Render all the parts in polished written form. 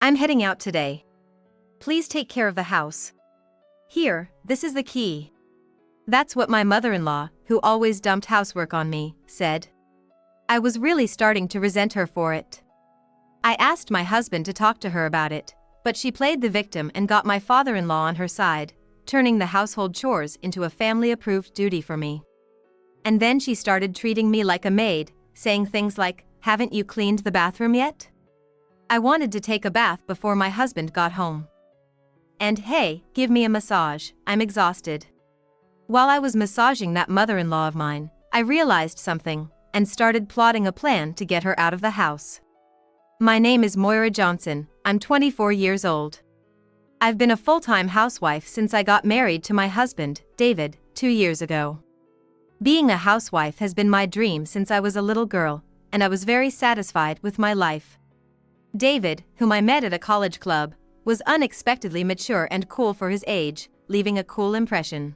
I'm heading out today. Please take care of the house. Here, this is the key. That's what my mother-in-law, who always dumped housework on me, said. I was really starting to resent her for it. I asked my husband to talk to her about it, but she played the victim and got my father-in-law on her side, turning the household chores into a family-approved duty for me. And then she started treating me like a maid, saying things like, "Haven't you cleaned the bathroom yet?" I wanted to take a bath before my husband got home. And hey, give me a massage, I'm exhausted. While I was massaging that mother-in-law of mine, I realized something, and started plotting a plan to get her out of the house. My name is Moira Johnson, I'm 24 years old. I've been a full-time housewife since I got married to my husband, David, 2 years ago. Being a housewife has been my dream since I was a little girl, and I was very satisfied with my life. David, whom I met at a college club, was unexpectedly mature and cool for his age, leaving a cool impression.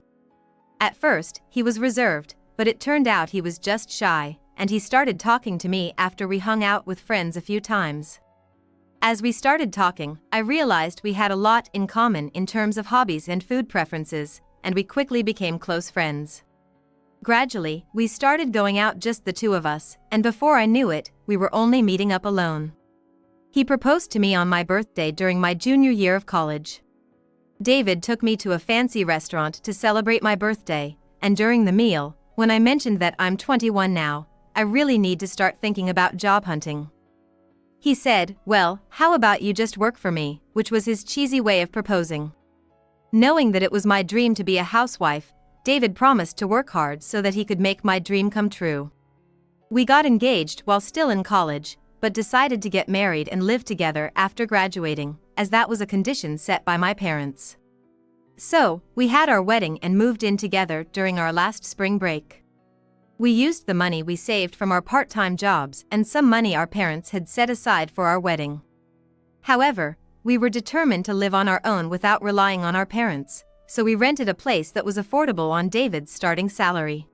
At first, he was reserved, but it turned out he was just shy, and he started talking to me after we hung out with friends a few times. As we started talking, I realized we had a lot in common in terms of hobbies and food preferences, and we quickly became close friends. Gradually, we started going out just the two of us, and before I knew it, we were only meeting up alone. He proposed to me on my birthday during my junior year of college. David took me to a fancy restaurant to celebrate my birthday, and during the meal, when I mentioned that I'm 21 now, I really need to start thinking about job hunting. He said, "Well, how about you just work for me," which was his cheesy way of proposing. Knowing that it was my dream to be a housewife, David promised to work hard so that he could make my dream come true. We got engaged while still in college, but decided to get married and live together after graduating, as that was a condition set by my parents. So, we had our wedding and moved in together during our last spring break. We used the money we saved from our part-time jobs and some money our parents had set aside for our wedding. However, we were determined to live on our own without relying on our parents, so we rented a place that was affordable on David's starting salary.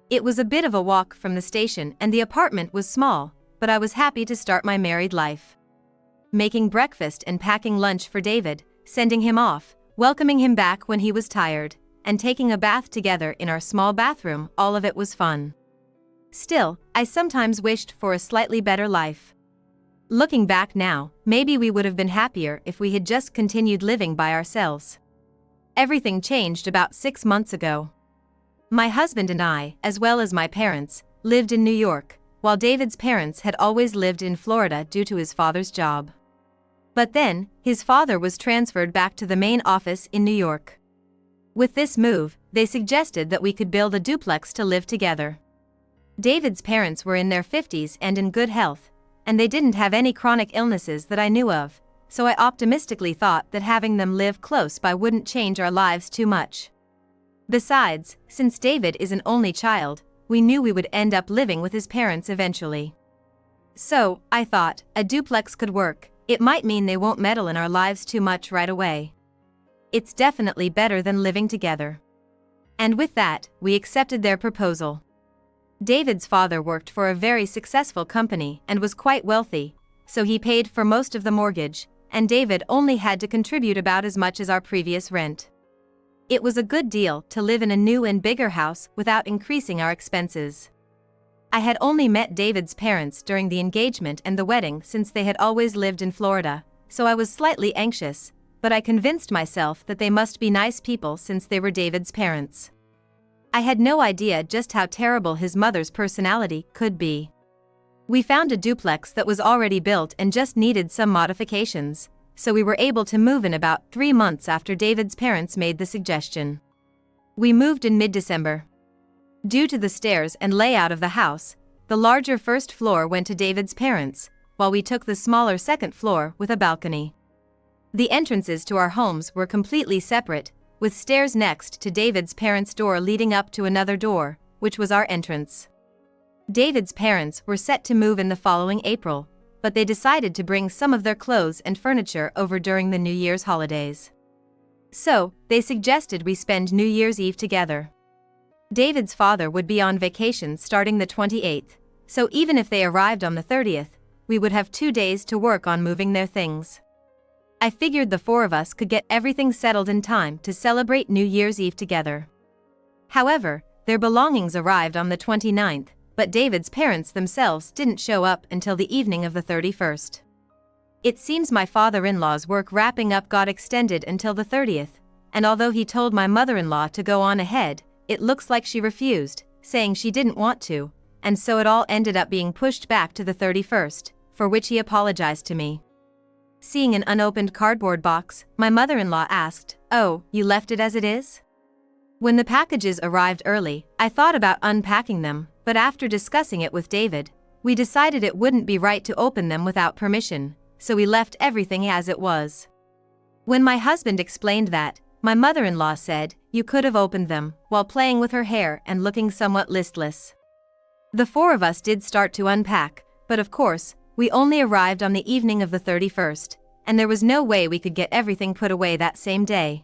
It was a bit of a walk from the station and the apartment was small, but I was happy to start my married life. Making breakfast and packing lunch for David, sending him off, welcoming him back when he was tired, and taking a bath together in our small bathroom, all of it was fun. Still, I sometimes wished for a slightly better life. Looking back now, maybe we would have been happier if we had just continued living by ourselves. Everything changed about 6 months ago. My husband and I, as well as my parents, lived in New York, while David's parents had always lived in Florida due to his father's job. But then, his father was transferred back to the main office in New York. With this move, they suggested that we could build a duplex to live together. David's parents were in their 50s and in good health, and they didn't have any chronic illnesses that I knew of, so I optimistically thought that having them live close by wouldn't change our lives too much. Besides, since David is an only child, we knew we would end up living with his parents eventually. So, I thought, a duplex could work. It might mean they won't meddle in our lives too much right away. It's definitely better than living together. And with that, we accepted their proposal. David's father worked for a very successful company and was quite wealthy, so he paid for most of the mortgage, and David only had to contribute about as much as our previous rent. It was a good deal to live in a new and bigger house without increasing our expenses. I had only met David's parents during the engagement and the wedding since they had always lived in Florida, so I was slightly anxious, but I convinced myself that they must be nice people since they were David's parents. I had no idea just how terrible his mother's personality could be. We found a duplex that was already built and just needed some modifications, so we were able to move in about 3 months after David's parents made the suggestion. We moved in mid-December. Due to the stairs and layout of the house, the larger first floor went to David's parents, while we took the smaller second floor with a balcony. The entrances to our homes were completely separate, with stairs next to David's parents' door leading up to another door, which was our entrance. David's parents were set to move in the following April, but they decided to bring some of their clothes and furniture over during the New Year's holidays. So, they suggested we spend New Year's Eve together. David's father would be on vacation starting the 28th, so even if they arrived on the 30th, we would have 2 days to work on moving their things. I figured the four of us could get everything settled in time to celebrate New Year's Eve together. However, their belongings arrived on the 29th, but David's parents themselves didn't show up until the evening of the 31st. It seems my father-in-law's work wrapping up got extended until the 30th, and although he told my mother-in-law to go on ahead, it looks like she refused, saying she didn't want to, and so it all ended up being pushed back to the 31st, for which he apologized to me. Seeing an unopened cardboard box, my mother-in-law asked, "Oh, you left it as it is?" When the packages arrived early, I thought about unpacking them, but after discussing it with David, we decided it wouldn't be right to open them without permission, so we left everything as it was. When my husband explained that, my mother-in-law said, "You could have opened them," while playing with her hair and looking somewhat listless. The four of us did start to unpack, but of course, we only arrived on the evening of the 31st, and there was no way we could get everything put away that same day.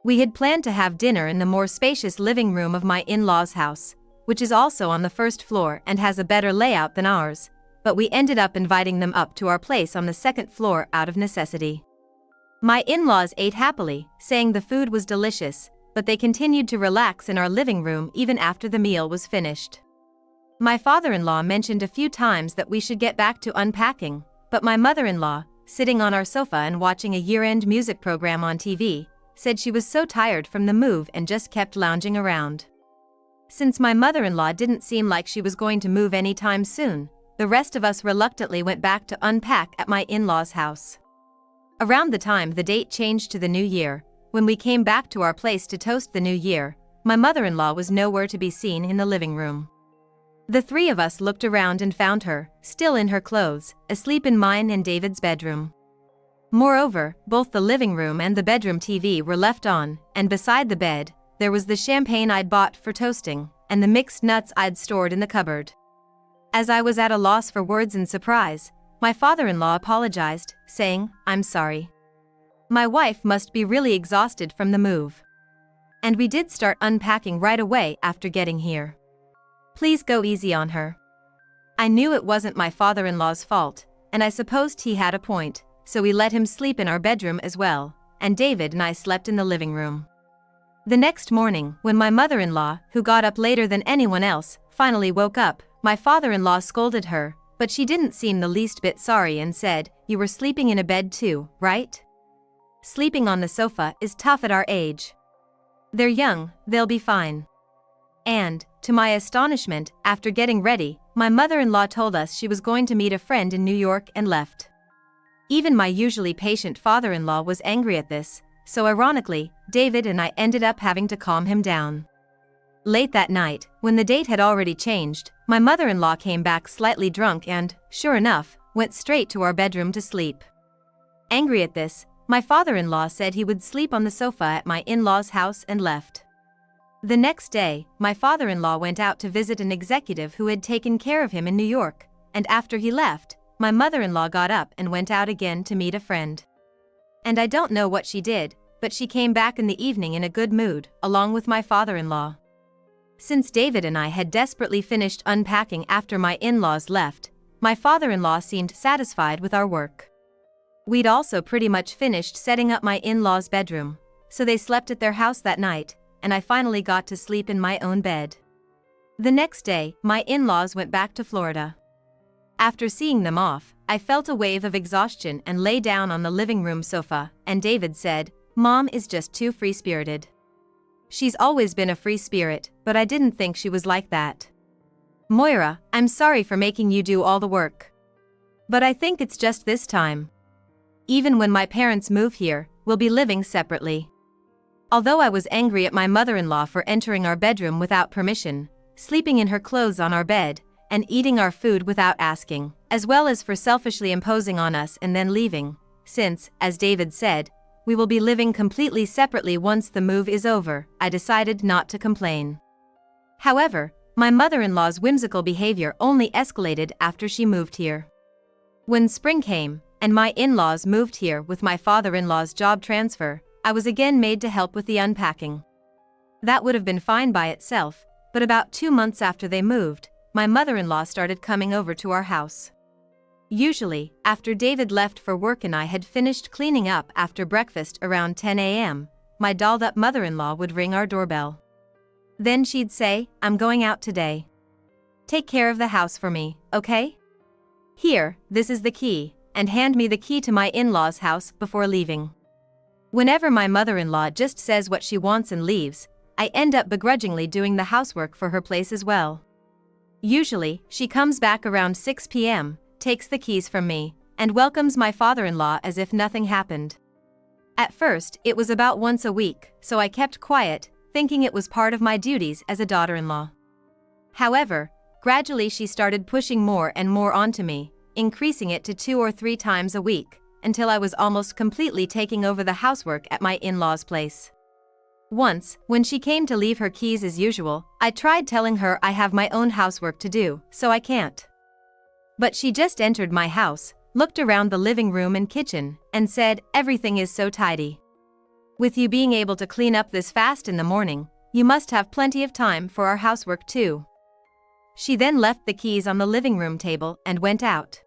We had planned to have dinner in the more spacious living room of my in-laws' house, which is also on the first floor and has a better layout than ours, but we ended up inviting them up to our place on the second floor out of necessity. My in-laws ate happily, saying the food was delicious, but they continued to relax in our living room even after the meal was finished. My father-in-law mentioned a few times that we should get back to unpacking, but my mother-in-law, sitting on our sofa and watching a year-end music program on TV, said she was so tired from the move and just kept lounging around. Since my mother-in-law didn't seem like she was going to move anytime soon, the rest of us reluctantly went back to unpack at my in-laws' house. Around the time the date changed to the new year, when we came back to our place to toast the new year, my mother-in-law was nowhere to be seen in the living room. The three of us looked around and found her, still in her clothes, asleep in mine and David's bedroom. Moreover, both the living room and the bedroom TV were left on, and beside the bed, there was the champagne I'd bought for toasting, and the mixed nuts I'd stored in the cupboard. As I was at a loss for words in surprise, my father-in-law apologized, saying, "I'm sorry. My wife must be really exhausted from the move." And we did start unpacking right away after getting here. Please go easy on her. I knew it wasn't my father-in-law's fault, and I supposed he had a point, so we let him sleep in our bedroom as well, and David and I slept in the living room. The next morning, when my mother-in-law, who got up later than anyone else, finally woke up, my father-in-law scolded her, but she didn't seem the least bit sorry and said, "You were sleeping in a bed too, right? Sleeping on the sofa is tough at our age. They're young, they'll be fine." And, to my astonishment, after getting ready, my mother-in-law told us she was going to meet a friend in New York and left. Even my usually patient father-in-law was angry at this, so ironically, David and I ended up having to calm him down. Late that night, when the date had already changed, my mother-in-law came back slightly drunk and, sure enough, went straight to our bedroom to sleep. Angry at this, my father-in-law said he would sleep on the sofa at my in-laws' house and left. The next day, my father-in-law went out to visit an executive who had taken care of him in New York, and after he left, my mother-in-law got up and went out again to meet a friend. And I don't know what she did, but she came back in the evening in a good mood, along with my father-in-law. Since David and I had desperately finished unpacking after my in-laws left, my father-in-law seemed satisfied with our work. We'd also pretty much finished setting up my in-laws' bedroom, so they slept at their house that night, and I finally got to sleep in my own bed. The next day, my in-laws went back to Florida. After seeing them off, I felt a wave of exhaustion and lay down on the living room sofa, and David said, "Mom is just too free-spirited. She's always been a free spirit, but I didn't think she was like that. Moira, I'm sorry for making you do all the work. But I think it's just this time. Even when my parents move here, we'll be living separately." Although I was angry at my mother-in-law for entering our bedroom without permission, sleeping in her clothes on our bed, and eating our food without asking, as well as for selfishly imposing on us and then leaving, since, as David said, we will be living completely separately once the move is over, I decided not to complain. However, my mother-in-law's whimsical behavior only escalated after she moved here. When spring came, and my in-laws moved here with my father-in-law's job transfer, I was again made to help with the unpacking. That would have been fine by itself, but about 2 months after they moved, my mother-in-law started coming over to our house. Usually, after David left for work and I had finished cleaning up after breakfast around 10 a.m., my dolled-up mother-in-law would ring our doorbell. Then she'd say, "I'm going out today. Take care of the house for me, okay? Here, this is the key," and hand me the key to my in-laws' house before leaving. Whenever my mother-in-law just says what she wants and leaves, I end up begrudgingly doing the housework for her place as well. Usually, she comes back around 6 p.m., takes the keys from me, and welcomes my father-in-law as if nothing happened. At first, it was about once a week, so I kept quiet, thinking it was part of my duties as a daughter-in-law. However, gradually she started pushing more and more onto me, increasing it to 2 or 3 times a week, until I was almost completely taking over the housework at my in-laws' place. Once, when she came to leave her keys as usual, I tried telling her I have my own housework to do, so I can't. But she just entered my house, looked around the living room and kitchen, and said, "Everything is so tidy. With you being able to clean up this fast in the morning, you must have plenty of time for our housework too." She then left the keys on the living room table and went out.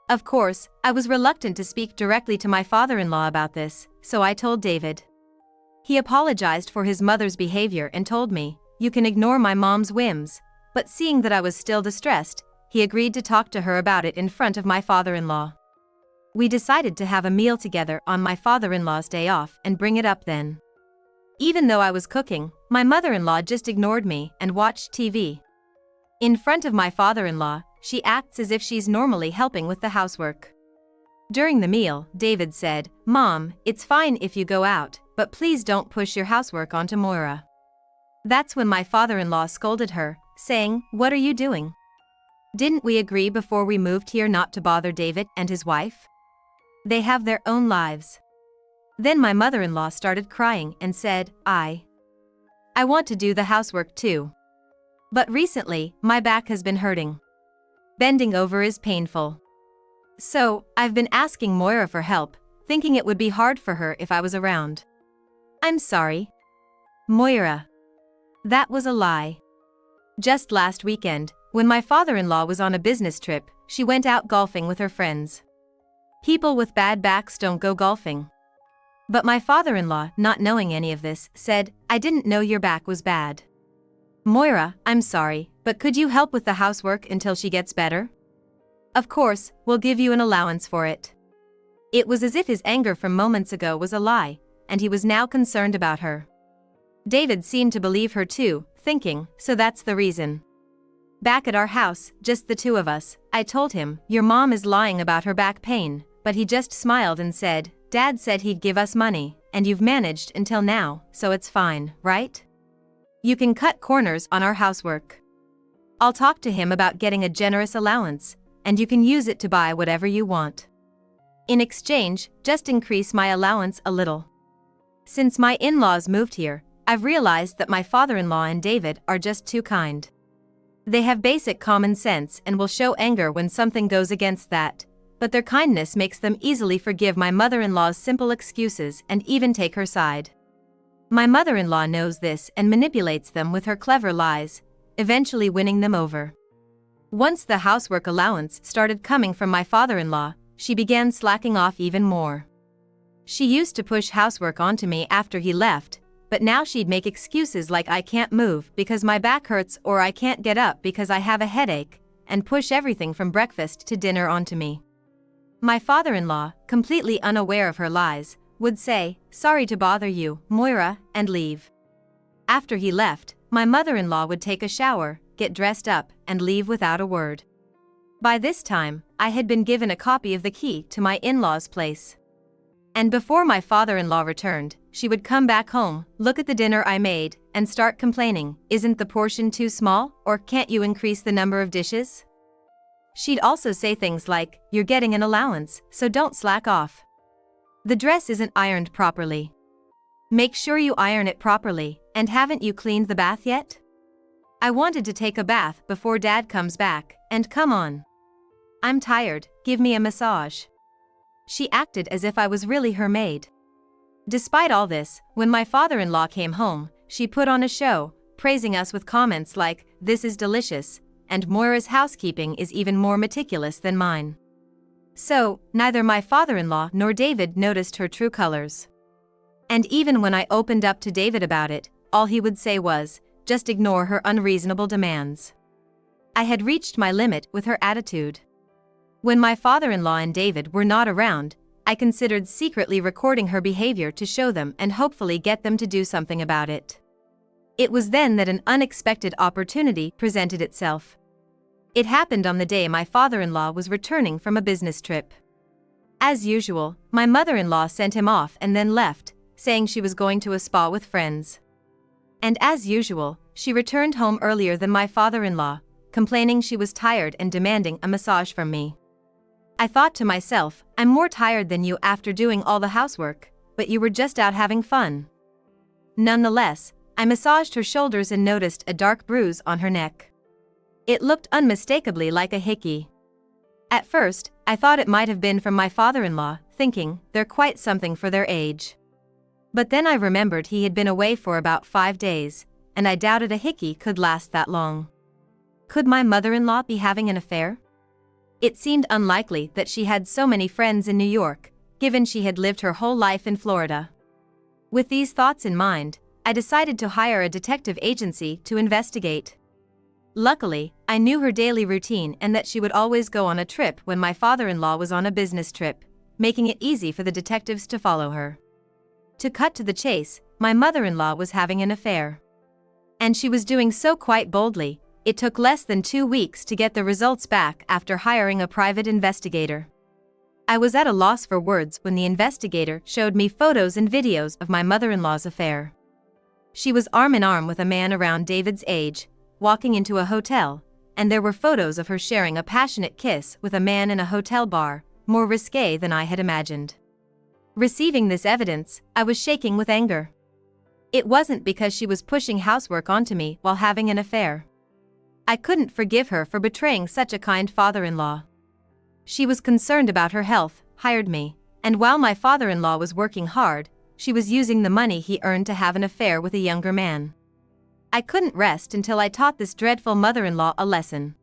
Of course, I was reluctant to speak directly to my father-in-law about this, so I told David. He apologized for his mother's behavior and told me, "You can ignore my mom's whims," but seeing that I was still distressed, he agreed to talk to her about it in front of my father-in-law. We decided to have a meal together on my father-in-law's day off and bring it up then. Even though I was cooking, my mother-in-law just ignored me and watched TV. In front of my father-in-law, she acts as if she's normally helping with the housework. During the meal, David said, "Mom, it's fine if you go out, but please don't push your housework onto Moira." That's when my father-in-law scolded her, saying, "What are you doing? Didn't we agree before we moved here not to bother David and his wife? They have their own lives." Then my mother-in-law started crying and said, I want to do the housework too. But recently, my back has been hurting. Bending over is painful. So, I've been asking Moira for help, thinking it would be hard for her if I was around. I'm sorry, Moira. That was a lie. Just last weekend, when my father-in-law was on a business trip, she went out golfing with her friends. People with bad backs don't go golfing. But my father-in-law, not knowing any of this, said, "I didn't know your back was bad. Moira, I'm sorry, but could you help with the housework until she gets better? Of course, we'll give you an allowance for it." It was as if his anger from moments ago was a lie, and he was now concerned about her. David seemed to believe her too, thinking, so that's the reason. Back at our house, just the two of us, I told him, "Your mom is lying about her back pain," but he just smiled and said, "Dad said he'd give us money, and you've managed until now, so it's fine, right? You can cut corners on our housework. I'll talk to him about getting a generous allowance, and you can use it to buy whatever you want. In exchange, just increase my allowance a little." Since my in-laws moved here, I've realized that my father-in-law and David are just too kind. They have basic common sense and will show anger when something goes against that, but their kindness makes them easily forgive my mother-in-law's simple excuses and even take her side. My mother-in-law knows this and manipulates them with her clever lies, eventually winning them over. Once the housework allowance started coming from my father-in-law, she began slacking off even more. She used to push housework onto me after he left, but now she'd make excuses like I can't move because my back hurts or I can't get up because I have a headache, and push everything from breakfast to dinner onto me. My father-in-law, completely unaware of her lies, would say, "Sorry to bother you, Moira," and leave. After he left, my mother-in-law would take a shower, get dressed up, and leave without a word. By this time, I had been given a copy of the key to my in-laws' place. And before my father-in-law returned, she would come back home, look at the dinner I made, and start complaining, "Isn't the portion too small, or can't you increase the number of dishes?" She'd also say things like, "You're getting an allowance, so don't slack off. The dress isn't ironed properly. Make sure you iron it properly, and haven't you cleaned the bath yet? I wanted to take a bath before Dad comes back, and come on. I'm tired, give me a massage." She acted as if I was really her maid. Despite all this, when my father-in-law came home, she put on a show, praising us with comments like, "This is delicious," and "Moira's housekeeping is even more meticulous than mine." So, neither my father-in-law nor David noticed her true colors. And even when I opened up to David about it, all he would say was, "Just ignore her unreasonable demands." I had reached my limit with her attitude. When my father-in-law and David were not around, I considered secretly recording her behavior to show them and hopefully get them to do something about it. It was then that an unexpected opportunity presented itself. It happened on the day my father-in-law was returning from a business trip. As usual, my mother-in-law sent him off and then left, saying she was going to a spa with friends. And as usual, she returned home earlier than my father-in-law, complaining she was tired and demanding a massage from me. I thought to myself, I'm more tired than you after doing all the housework, but you were just out having fun. Nonetheless, I massaged her shoulders and noticed a dark bruise on her neck. It looked unmistakably like a hickey. At first, I thought it might have been from my father-in-law, thinking, they're quite something for their age. But then I remembered he had been away for about 5 days, and I doubted a hickey could last that long. Could my mother-in-law be having an affair? It seemed unlikely that she had so many friends in New York, given she had lived her whole life in Florida. With these thoughts in mind, I decided to hire a detective agency to investigate. Luckily, I knew her daily routine and that she would always go on a trip when my father-in-law was on a business trip, making it easy for the detectives to follow her. To cut to the chase, my mother-in-law was having an affair. And she was doing so quite boldly. It took less than 2 weeks to get the results back after hiring a private investigator. I was at a loss for words when the investigator showed me photos and videos of my mother-in-law's affair. She was arm in arm with a man around David's age, walking into a hotel, and there were photos of her sharing a passionate kiss with a man in a hotel bar, more risque than I had imagined. Receiving this evidence, I was shaking with anger. It wasn't because she was pushing housework onto me while having an affair. I couldn't forgive her for betraying such a kind father-in-law. She was concerned about her health, hired me, and while my father-in-law was working hard, she was using the money he earned to have an affair with a younger man. I couldn't rest until I taught this dreadful mother-in-law a lesson.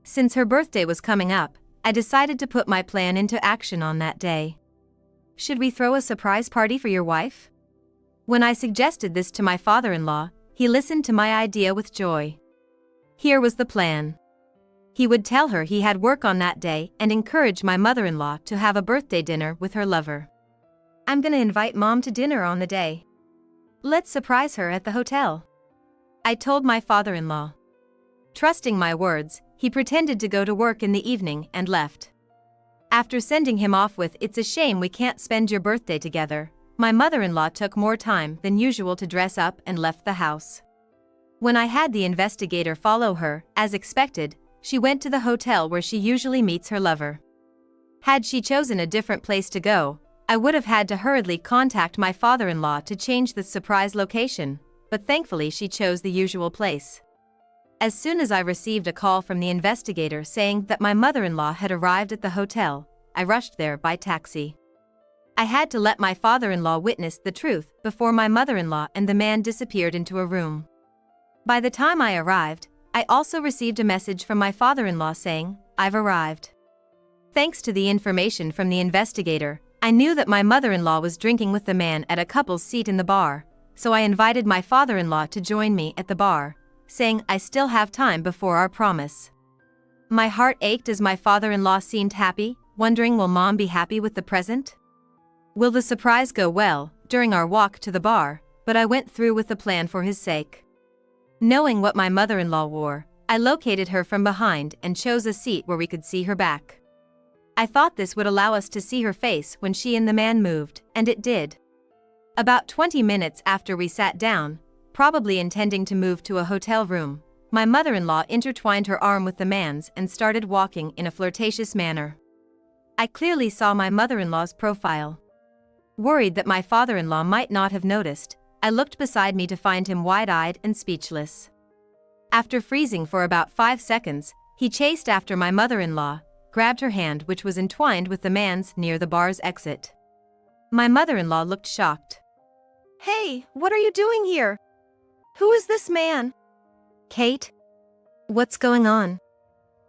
Since her birthday was coming up, I decided to put my plan into action on that day. Should we throw a surprise party for your wife? When I suggested this to my father-in-law, he listened to my idea with joy. Here was the plan. He would tell her he had work on that day and encourage my mother-in-law to have a birthday dinner with her lover. I'm gonna invite Mom to dinner on the day. Let's surprise her at the hotel, I told my father-in-law. Trusting my words, he pretended to go to work in the evening and left. After sending him off with "It's a shame we can't spend your birthday together," my mother-in-law took more time than usual to dress up and left the house. When I had the investigator follow her, as expected, she went to the hotel where she usually meets her lover. Had she chosen a different place to go, I would have had to hurriedly contact my father-in-law to change the surprise location, but thankfully she chose the usual place. As soon as I received a call from the investigator saying that my mother-in-law had arrived at the hotel, I rushed there by taxi. I had to let my father-in-law witness the truth before my mother-in-law and the man disappeared into a room. By the time I arrived, I also received a message from my father-in-law saying, "I've arrived." Thanks to the information from the investigator, I knew that my mother-in-law was drinking with the man at a couple's seat in the bar, so I invited my father-in-law to join me at the bar, saying I still have time before our promise. My heart ached as my father-in-law seemed happy, wondering, will Mom be happy with the present? Will the surprise go well during our walk to the bar? But I went through with the plan for his sake. Knowing what my mother-in-law wore, I located her from behind and chose a seat where we could see her back. I thought this would allow us to see her face when she and the man moved, and it did. About 20 minutes after we sat down, probably intending to move to a hotel room, my mother-in-law intertwined her arm with the man's and started walking in a flirtatious manner. I clearly saw my mother-in-law's profile. Worried that my father-in-law might not have noticed, I looked beside me to find him wide-eyed and speechless. After freezing for about 5 seconds, he chased after my mother-in-law, grabbed her hand which was entwined with the man's near the bar's exit. My mother-in-law looked shocked. "Hey, what are you doing here? Who is this man?" "Kate? What's going on?"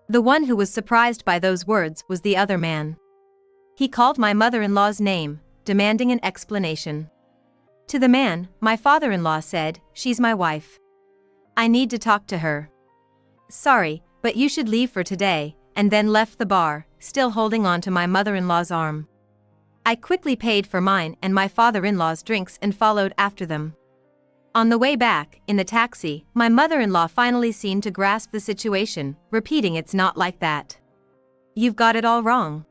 The one who was surprised by those words was the other man. He called my mother-in-law's name, demanding an explanation. To the man, my father-in-law said, "She's my wife. I need to talk to her." "Sorry, but you should leave for today," and then left the bar, still holding on to my mother-in-law's arm. I quickly paid for mine and my father-in-law's drinks and followed after them. On the way back, in the taxi, my mother-in-law finally seemed to grasp the situation, repeating, "It's not like that. You've got it all wrong."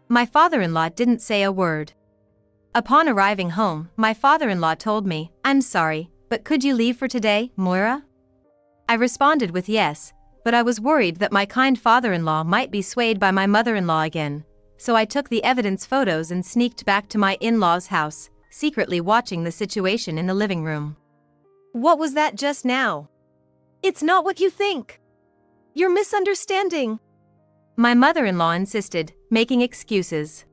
My father-in-law didn't say a word. Upon arriving home, my father-in-law told me, "I'm sorry, but could you leave for today, Moira?" I responded with yes, but I was worried that my kind father-in-law might be swayed by my mother-in-law again, so I took the evidence photos and sneaked back to my in-laws' house, secretly watching the situation in the living room. What was that just now? It's not what you think. You're misunderstanding. My mother-in-law insisted, making excuses.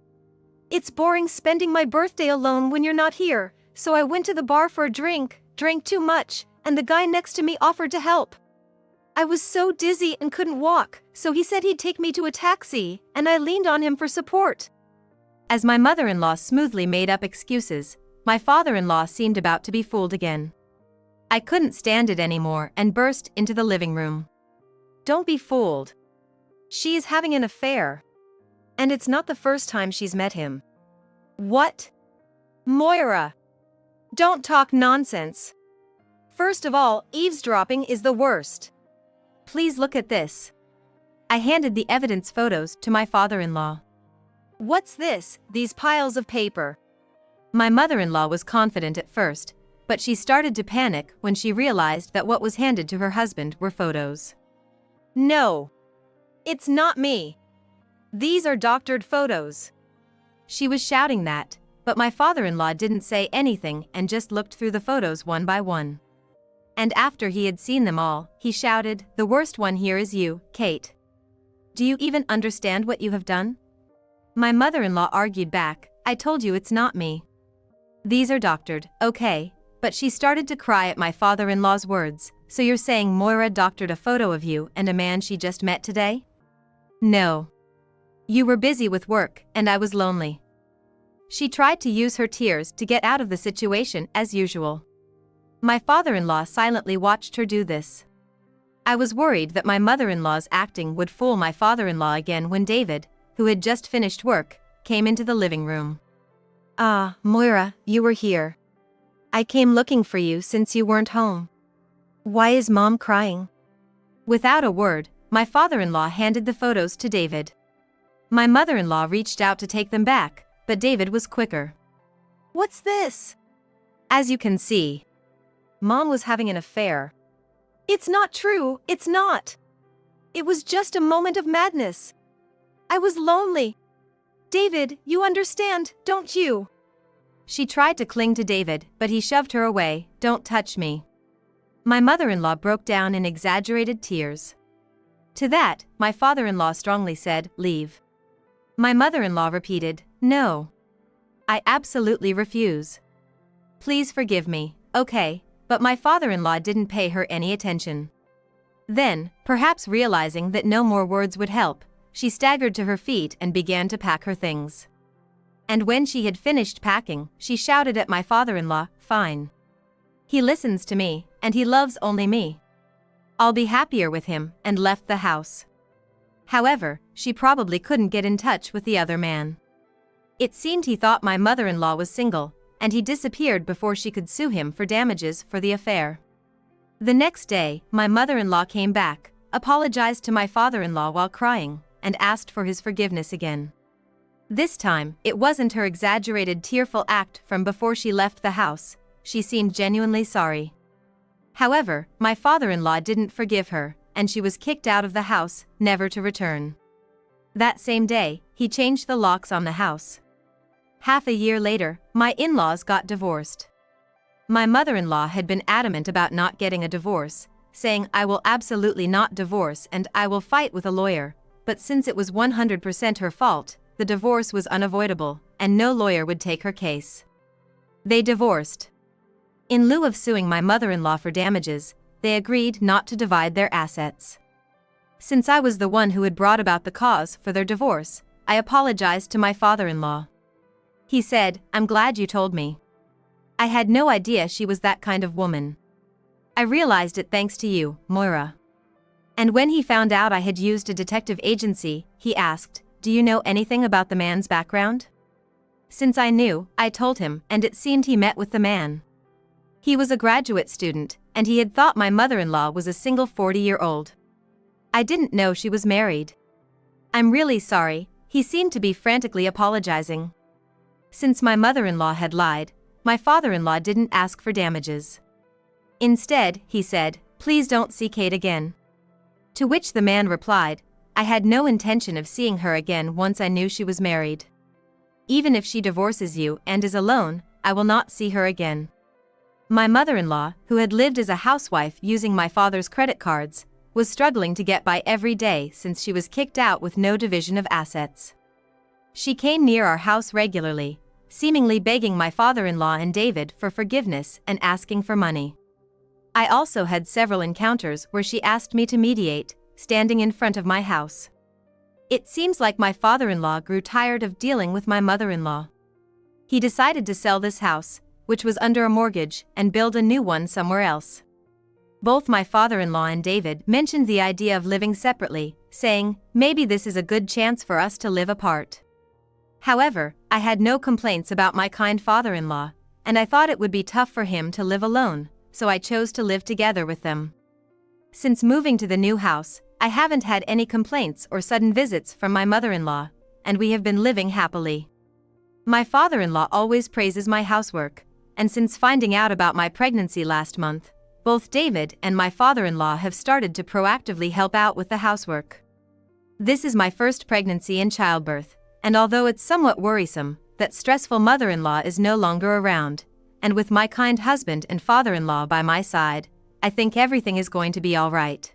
It's boring spending my birthday alone when you're not here, so I went to the bar for a drink, drank too much, and the guy next to me offered to help. I was so dizzy and couldn't walk, so he said he'd take me to a taxi, and I leaned on him for support. As my mother-in-law smoothly made up excuses, my father-in-law seemed about to be fooled again. I couldn't stand it anymore and burst into the living room. Don't be fooled. She is having an affair. And it's not the first time she's met him. What? Moira! Don't talk nonsense. First of all, eavesdropping is the worst. Please look at this. I handed the evidence photos to my father-in-law. What's this, these piles of paper? My mother-in-law was confident at first, but she started to panic when she realized that what was handed to her husband were photos. No. It's not me. These are doctored photos. She was shouting that, but my father-in-law didn't say anything and just looked through the photos one by one. And after he had seen them all, he shouted, "The worst one here is you, Kate. Do you even understand what you have done?" My mother-in-law argued back, "I told you it's not me. These are doctored, okay," but she started to cry at my father-in-law's words. "So you're saying Moira doctored a photo of you and a man she just met today?" "No. You were busy with work, and I was lonely." She tried to use her tears to get out of the situation as usual. My father-in-law silently watched her do this. I was worried that my mother-in-law's acting would fool my father-in-law again when David, who had just finished work, came into the living room. "Ah, Moira, you were here. I came looking for you since you weren't home. Why is Mom crying?" Without a word, my father-in-law handed the photos to David. My mother-in-law reached out to take them back, but David was quicker. "What's this?" "As you can see, Mom was having an affair." "It's not true, it's not. It was just a moment of madness. I was lonely. David, you understand, don't you?" She tried to cling to David, but he shoved her away. "Don't touch me." My mother-in-law broke down in exaggerated tears. To that, my father-in-law strongly said, "Leave." My mother-in-law repeated, "No. I absolutely refuse. Please forgive me." "Okay," but my father-in-law didn't pay her any attention. Then, perhaps realizing that no more words would help, she staggered to her feet and began to pack her things. And when she had finished packing, she shouted at my father-in-law, "Fine. He listens to me, and he loves only me. I'll be happier with him," and left the house. However, she probably couldn't get in touch with the other man. It seemed he thought my mother-in-law was single, and he disappeared before she could sue him for damages for the affair. The next day, my mother-in-law came back, apologized to my father-in-law while crying, and asked for his forgiveness again. This time, it wasn't her exaggerated tearful act from before she left the house. She seemed genuinely sorry. However, my father-in-law didn't forgive her, and she was kicked out of the house, never to return. That same day, he changed the locks on the house. Half a year later, my in-laws got divorced. My mother-in-law had been adamant about not getting a divorce, saying, "I will absolutely not divorce and I will fight with a lawyer," but since it was 100% her fault, the divorce was unavoidable, and no lawyer would take her case. They divorced. In lieu of suing my mother-in-law for damages, they agreed not to divide their assets. Since I was the one who had brought about the cause for their divorce, I apologized to my father-in-law. He said, "I'm glad you told me. I had no idea she was that kind of woman. I realized it thanks to you, Moira." And when he found out I had used a detective agency, he asked, "Do you know anything about the man's background?" Since I knew, I told him, and it seemed he met with the man. He was a graduate student, and he had thought my mother-in-law was a single 40-year-old. I didn't know she was married. "I'm really sorry," he seemed to be frantically apologizing. Since my mother-in-law had lied, my father-in-law didn't ask for damages. Instead, he said, "Please don't see Kate again." To which the man replied, "I had no intention of seeing her again once I knew she was married. Even if she divorces you and is alone, I will not see her again." My mother-in-law, who had lived as a housewife using my father's credit cards, was struggling to get by every day since she was kicked out with no division of assets. She came near our house regularly, seemingly begging my father-in-law and David for forgiveness and asking for money. I also had several encounters where she asked me to mediate, standing in front of my house. It seems like my father-in-law grew tired of dealing with my mother-in-law. He decided to sell this house, which was under a mortgage, and build a new one somewhere else. Both my father-in-law and David mentioned the idea of living separately, saying, "Maybe this is a good chance for us to live apart." However, I had no complaints about my kind father-in-law, and I thought it would be tough for him to live alone, so I chose to live together with them. Since moving to the new house, I haven't had any complaints or sudden visits from my mother-in-law, and we have been living happily. My father-in-law always praises my housework, and since finding out about my pregnancy last month, both David and my father-in-law have started to proactively help out with the housework. This is my first pregnancy and childbirth, and although it's somewhat worrisome that stressful mother-in-law is no longer around, and with my kind husband and father-in-law by my side, I think everything is going to be all right.